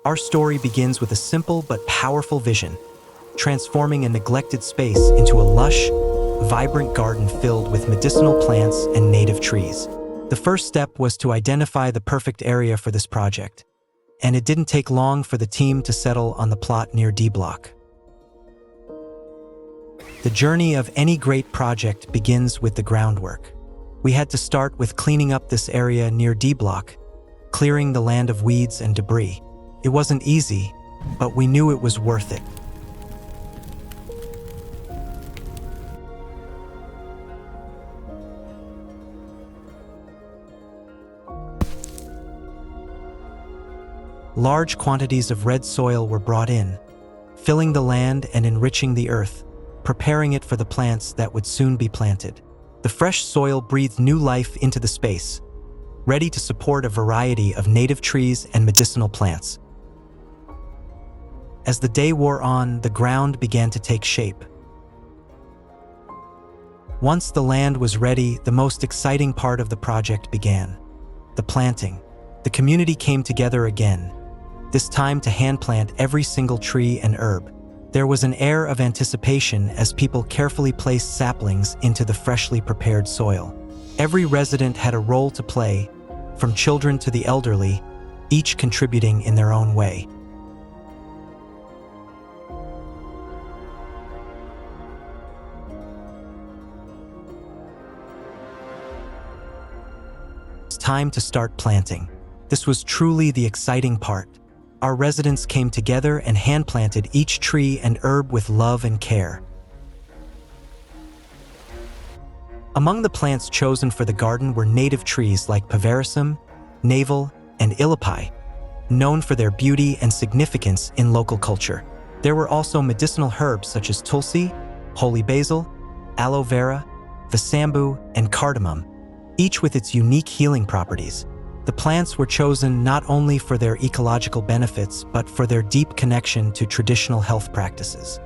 Our story begins with a simple but powerful vision, transforming a neglected space into a lush, vibrant garden filled with medicinal plants and native trees. The first step was to identify the perfect area for this project, and it didn't take long for the team to settle on the plot near D Block. The journey of any great project begins with the groundwork. We had to start with cleaning up this area near D Block, clearing the land of weeds and debris. It wasn't easy, but we knew it was worth it. Large quantities of red soil were brought in, filling the land and enriching the earth, preparing it for the plants that would soon be planted. The fresh soil breathed new life into the space, ready to support a variety of native trees and medicinal plants. As the day wore on, the ground began to take shape. Once the land was ready, the most exciting part of the project began: the planting. The community came together again, this time to hand-plant every single tree and herb. There was an air of anticipation as people carefully placed saplings into the freshly prepared soil. Every resident had a role to play, from children to the elderly, each contributing in their own way. It's time to start planting. This was truly the exciting part. Our residents came together and hand-planted each tree and herb with love and care. Among the plants chosen for the garden were native trees like Paverissum, Navel, and Illipai, known for their beauty and significance in local culture. There were also medicinal herbs such as tulsi, holy basil, aloe vera, vasambu, and cardamom, each with its unique healing properties. The plants were chosen not only for their ecological benefits, but for their deep connection to traditional health practices.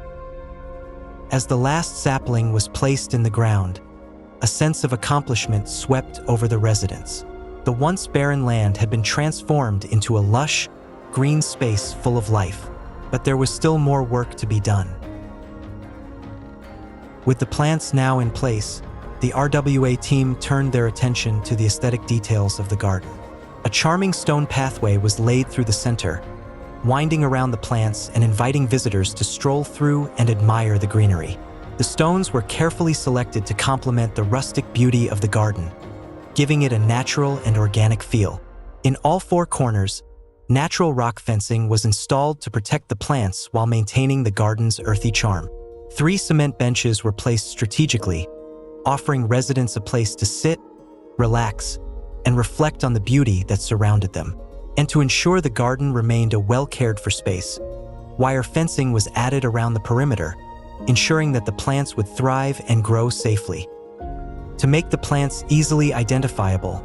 As the last sapling was placed in the ground, a sense of accomplishment swept over the residents. The once barren land had been transformed into a lush, green space full of life, but there was still more work to be done. With the plants now in place, the RWA team turned their attention to the aesthetic details of the garden. A charming stone pathway was laid through the center, winding around the plants and inviting visitors to stroll through and admire the greenery. The stones were carefully selected to complement the rustic beauty of the garden, giving it a natural and organic feel. In all four corners, natural rock fencing was installed to protect the plants while maintaining the garden's earthy charm. 3 cement benches were placed strategically, offering residents a place to sit, relax, and reflect on the beauty that surrounded them. And to ensure the garden remained a well-cared-for space, wire fencing was added around the perimeter, ensuring that the plants would thrive and grow safely. To make the plants easily identifiable,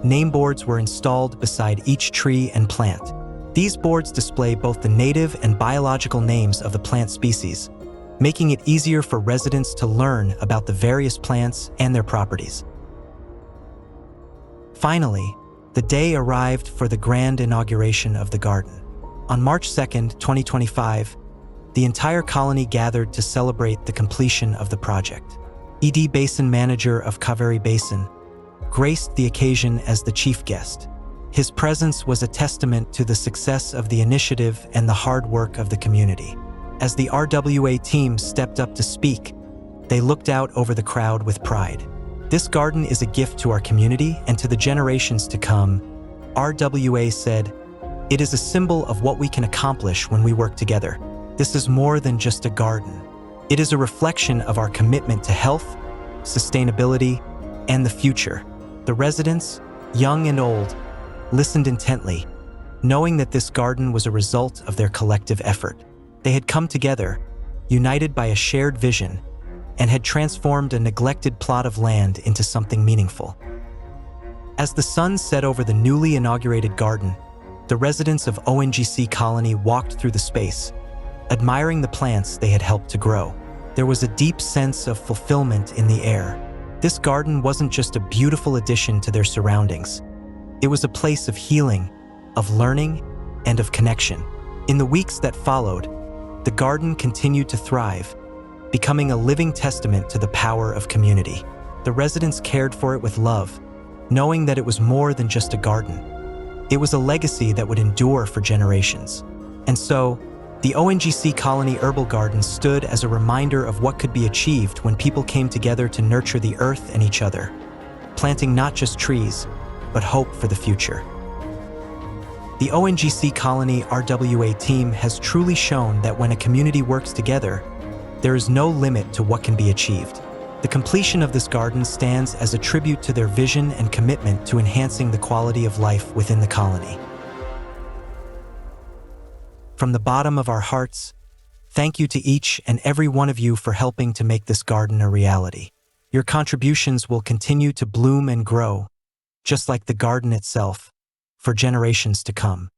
name boards were installed beside each tree and plant. These boards display both the native and biological names of the plant species, making it easier for residents to learn about the various plants and their properties. Finally, the day arrived for the grand inauguration of the garden. On March 2nd, 2025, the entire colony gathered to celebrate the completion of the project. ED Basin Manager of Kaveri Basin graced the occasion as the chief guest. His presence was a testament to the success of the initiative and the hard work of the community. As the RWA team stepped up to speak, they looked out over the crowd with pride. "This garden is a gift to our community and to the generations to come," RWA said. "It is a symbol of what we can accomplish when we work together. This is more than just a garden. It is a reflection of our commitment to health, sustainability, and the future." The residents, young and old, listened intently, knowing that this garden was a result of their collective effort. They had come together, united by a shared vision, and had transformed a neglected plot of land into something meaningful. As the sun set over the newly inaugurated garden, the residents of ONGC Colony walked through the space, admiring the plants they had helped to grow. There was a deep sense of fulfillment in the air. This garden wasn't just a beautiful addition to their surroundings. It was a place of healing, of learning, and of connection. In the weeks that followed, the garden continued to thrive, becoming a living testament to the power of community. The residents cared for it with love, knowing that it was more than just a garden. It was a legacy that would endure for generations. And so, the ONGC Colony Herbal Garden stood as a reminder of what could be achieved when people came together to nurture the earth and each other, planting not just trees, but hope for the future. The ONGC Colony RWA team has truly shown that when a community works together, there is no limit to what can be achieved. The completion of this garden stands as a tribute to their vision and commitment to enhancing the quality of life within the colony. From the bottom of our hearts, thank you to each and every one of you for helping to make this garden a reality. Your contributions will continue to bloom and grow, just like the garden itself, for generations to come.